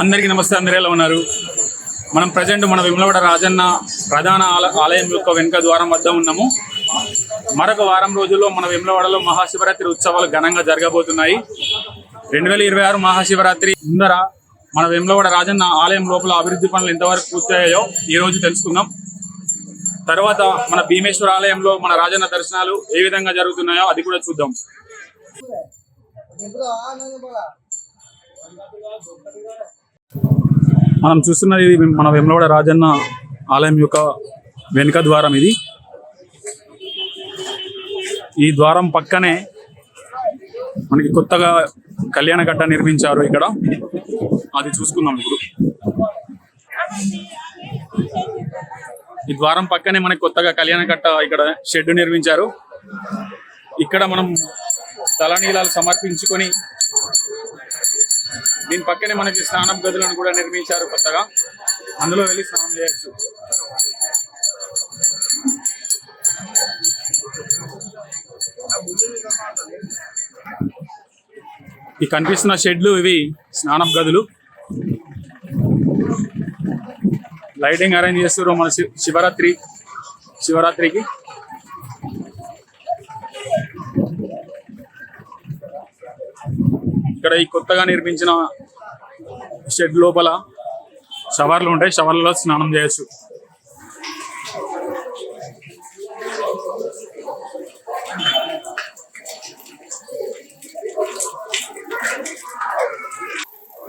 అందరికీ నమస్తే. అందరూ ఎలా ఉన్నారు? మనం ప్రజెంట్ మన వేములవాడ రాజన్న ప్రధాన ఆలయం యొక్క వెనుక ద్వారం వద్ద ఉన్నాము. మరొక వారం రోజుల్లో మన వేములవాడలో మహాశివరాత్రి ఉత్సవాలు ఘనంగా జరగబోతున్నాయి. 2026 మహాశివరాత్రి ముందర మన వేములవాడ రాజన్న ఆలయం లోపల అభివృద్ధి పనులు ఎంతవరకు పూర్తయ్యాయో ఈ రోజు తెలుసుకుందాం. తర్వాత మన భీమేశ్వర ఆలయంలో మన రాజన్న దర్శనాలు ఏ విధంగా జరుగుతున్నాయో అది కూడా చూద్దాం. మనం చూస్తున్నది మన వేములవాడ రాజన్న ఆలయం యొక్క వెనుక ద్వారం. ఇది ఈ ద్వారం పక్కనే మనకి కొత్తగా కళ్యాణకట్ట నిర్మించారు. ఇక్కడ అది చూసుకుందాం. ఇప్పుడు ఈ ద్వారం పక్కనే మనకి కొత్తగా కళ్యాణకట్ట ఇక్కడ షెడ్ నిర్మించారు. ఇక్కడ మనం తలనీలాలు సమర్పించుకొని దీని పక్కనే మనకి స్నానం గదులను కూడా నిర్మించారు కొత్తగా. అందులో వెళ్ళి స్నానం చేయొచ్చు. ఈ కనిపిస్తున్న షెడ్లు ఇవి స్నానం గదులు. లైటింగ్ అరేంజ్ చేస్తారు మన శివరాత్రికి. ఇక్కడ ఈ కొత్తగా నిర్మించిన షెడ్ లోపల షవర్లు ఉంటాయి. షవర్లలో స్నానం చేయొచ్చు.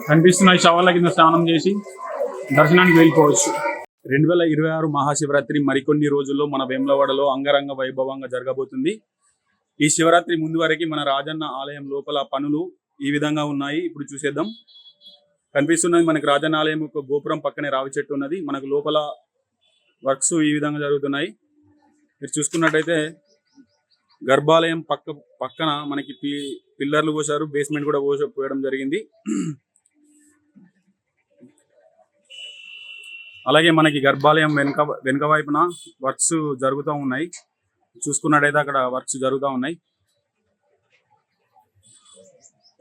కనిపిస్తున్న ఈ షవర్ల కింద స్నానం చేసి దర్శనానికి వెళ్ళిపోవచ్చు. 2026 మహాశివరాత్రి మరికొన్ని రోజుల్లో మన వేములవాడలో అంగరంగ వైభవంగా జరగబోతుంది. ఈ శివరాత్రి ముందు వరకు మన రాజన్న ఆలయం లోపల పనులు ఈ విధంగా ఉన్నాయి. ఇప్పుడు చూసేద్దాం. కనిపిస్తున్నది మనకి రాజన్న ఆలయం యొక్క గోపురం పక్కనే రావి చెట్టు ఉన్నది. మనకు లోపల వర్క్స్ ఈ విధంగా జరుగుతున్నాయి. మీరు చూసుకున్నట్టయితే గర్భాలయం పక్కన మనకి పిల్లర్లు పోసారు. బేస్మెంట్ కూడా పోయడం జరిగింది. అలాగే మనకి గర్భాలయం వెనుక వైపున వర్క్స్ జరుగుతూ ఉన్నాయి. చూసుకున్నట్టయితే అక్కడ వర్క్స్ జరుగుతూ ఉన్నాయి.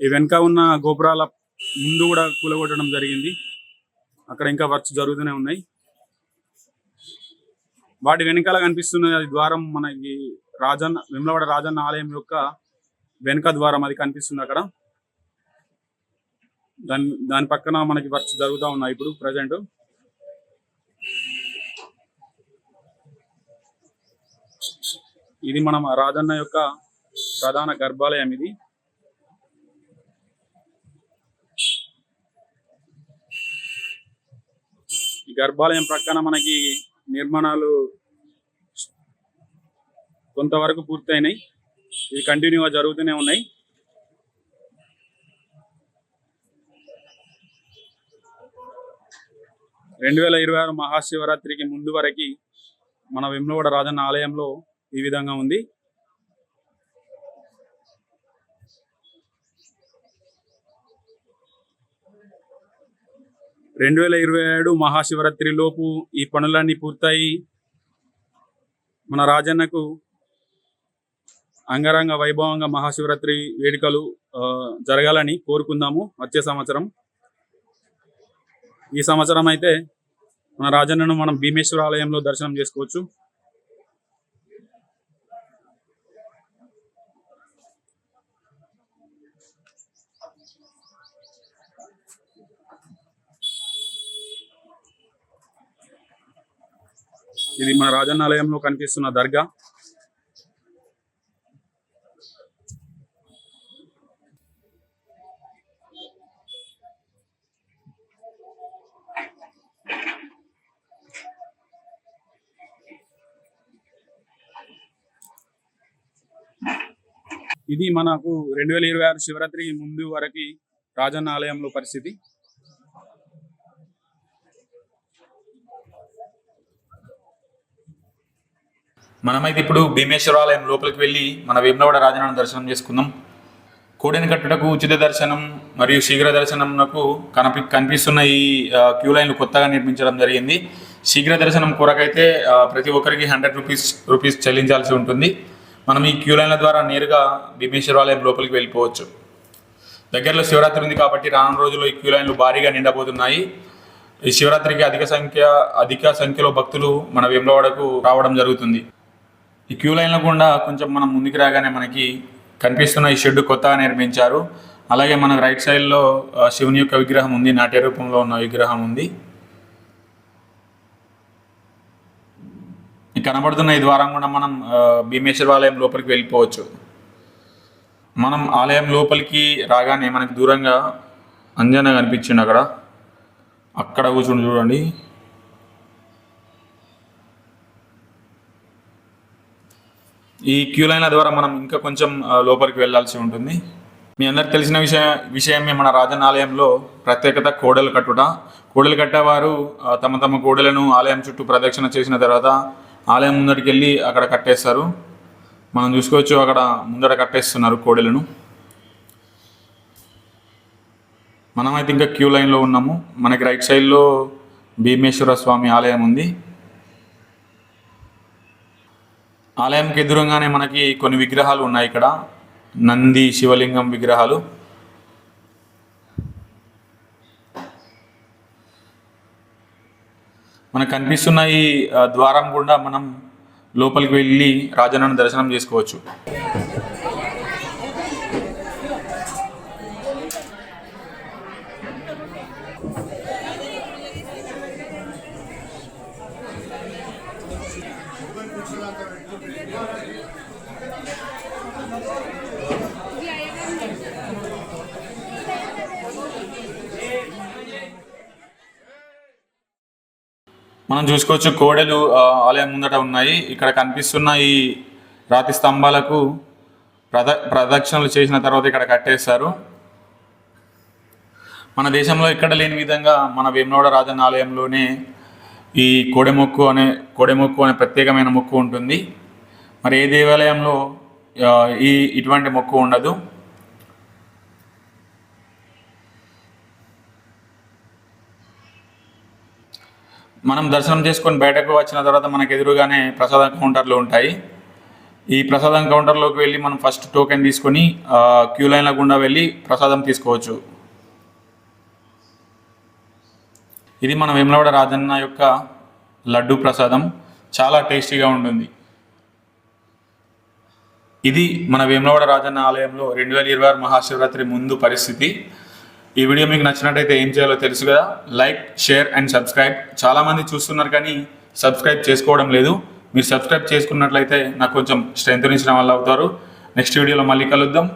ఈ వెనుక ఉన్న గోపురాల ముందు కూడా కూలగొట్టడం జరిగింది. అక్కడ ఇంకా వర్క్స్ జరుగుతూనే ఉన్నాయి. వాటి వెనకాల కనిపిస్తున్నది అది ద్వారం. మనకి వేములవాడ రాజన్న ఆలయం యొక్క వెనుక ద్వారం అది కనిపిస్తుంది అక్కడ. దాని పక్కన మనకి వర్క్స్ జరుగుతూ ఉన్నాయి ఇప్పుడు ప్రజెంట్. ఇది మనం రాజన్న యొక్క ప్రధాన గర్భాలయం. ఇది ఈ గర్భాలయం ప్రక్కన మనకి నిర్మాణాలు కొంతవరకు పూర్తయినాయి. ఇది కంటిన్యూగా జరుగుతూనే ఉన్నాయి. రెండు 2026 మహాశివరాత్రికి ముందు వరకు మన వేములవాడ రాజన్న ఆలయంలో ఈ విధంగా ఉంది. రెండు 2027 మహాశివరాత్రి లోపు ఈ పనులన్నీ పూర్తయి మన రాజన్నకు అంగరంగ వైభవంగా మహాశివరాత్రి వేడుకలు జరగాలని కోరుకుందాము. వచ్చే సంవత్సరం ఈ సంవత్సరం అయితే మన రాజన్నను మనం భీమేశ్వర ఆలయంలో దర్శనం చేసుకోవచ్చు. ఇది మన రాజన్న ఆలయంలో కనిపిస్తున్న దర్గా. ఇది మనకు 2026 శివరాత్రికి ముందు వరకు రాజన్న ఆలయంలో పరిస్థితి. మనమైతే ఇప్పుడు భీమేశ్వర ఆలయం లోపలికి వెళ్ళి మన వేములవాడ రాజన్నను దర్శనం చేసుకుందాం. కోడెని కట్టుటకు ఉచిత దర్శనం మరియు శీఘ్ర దర్శనంకు కనిపిస్తున్న ఈ క్యూ లైన్లు కొత్తగా నిర్మించడం జరిగింది. శీఘ్ర దర్శనం కొరకైతే ప్రతి ఒక్కరికి 100 రూపీస్ చెల్లించాల్సి ఉంటుంది. మనం ఈ క్యూ లైన్ల ద్వారా నేరుగా భీమేశ్వర ఆలయం లోపలికి వెళ్ళిపోవచ్చు. దగ్గరలో శివరాత్రి ఉంది కాబట్టి రానున్న రోజుల్లో ఈ క్యూ లైన్లు భారీగా నిండబోతున్నాయి. ఈ శివరాత్రికి అధిక సంఖ్యలో భక్తులు మన వేములవాడకు రావడం జరుగుతుంది. ఈ క్యూ లైన్ల గుండా కొంచెం మనం ముందుకు రాగానే మనకి కనిపిస్తున్న ఈ షెడ్ కొత్తగా నిర్మించారు. అలాగే మనకు రైట్ సైడ్లో శివుని యొక్క విగ్రహం ఉంది, నాట్య రూపంలో ఉన్న విగ్రహం ఉంది. ఈ కనబడుతున్న ఈ ద్వారం కూడా మనం భీమేశ్వర ఆలయం లోపలికి వెళ్ళిపోవచ్చు. మనం ఆలయం లోపలికి రాగానే మనకు దూరంగా అంజన కనిపించింది, అక్కడ కూర్చుని చూడండి. ఈ క్యూ లైన్ల ద్వారా మనం ఇంకా కొంచెం లోపలికి వెళ్ళాల్సి ఉంటుంది. మీ అందరికి తెలిసిన విషయమే మన రాజన్న ఆలయంలో ప్రత్యేకత కోడలు కట్టుట. కోడలు కట్టేవారు తమ తమ కోడలను ఆలయం చుట్టూ ప్రదక్షిణ చేసిన తర్వాత ఆలయం ముందటికి వెళ్ళి అక్కడ కట్టేస్తారు. మనం చూసుకోవచ్చు, అక్కడ ముందట కట్టేస్తున్నారు కోడెలను. మనమైతే ఇంకా క్యూ లైన్లో ఉన్నాము. మనకి రైట్ సైడ్లో భీమేశ్వర స్వామి ఆలయం ఉంది. ఆలయంకి ఎదురుగానే మనకి కొన్ని విగ్రహాలు ఉన్నాయి. ఇక్కడ నంది, శివలింగం విగ్రహాలు. మనకు కనిపిస్తున్న ఈ ద్వారం గుండా మనం లోపలికి వెళ్ళి రాజన్నను దర్శనం చేసుకోవచ్చు. మనం చూసుకోవచ్చు, కోడెలు ఆలయం ముందట ఉన్నాయి. ఇక్కడ కనిపిస్తున్న ఈ రాతి స్తంభాలకు ప్రదక్షిణలు చేసిన తర్వాత ఇక్కడ కట్టేస్తారు. మన దేశంలో ఎక్కడ లేని విధంగా మన వేములవాడ రాజన్న ఆలయంలోనే ఈ కోడెమొక్కు అనే ప్రత్యేకమైన మొక్కు ఉంటుంది. మరి ఏ దేవాలయంలో ఇటువంటి మొక్కు ఉండదు. మనం దర్శనం చేసుకొని బయటకు వచ్చిన తర్వాత మనకు ఎదురుగానే ప్రసాదం కౌంటర్లు ఉంటాయి. ఈ ప్రసాదం కౌంటర్లోకి వెళ్ళి మనం ఫస్ట్ టోకెన్ తీసుకొని క్యూ లైన్ల గుండా వెళ్ళి ప్రసాదం తీసుకోవచ్చు. ఇది మన వేములవాడ రాజన్న యొక్క లడ్డు ప్రసాదం. చాలా టేస్టీగా ఉంటుంది. ఇది మన వేములవాడ రాజన్న ఆలయంలో 2026 మహాశివరాత్రి ముందు పరిస్థితి. ఈ వీడియో మీకు నచ్చినట్టయితే ఏం చేయాలో తెలుసు కదా. Like, share and subscribe. చాలామంది చూస్తున్నారు కానీ సబ్స్క్రైబ్ చేసుకోవడం లేదు. మీరు సబ్స్క్రైబ్ చేసుకున్నట్లయితే నాకు కొంచెం స్ట్రెంత్ ఇచ్చిన వాళ్ళు అవుతారు. నెక్స్ట్ వీడియోలో మళ్ళీ కలుద్దాం.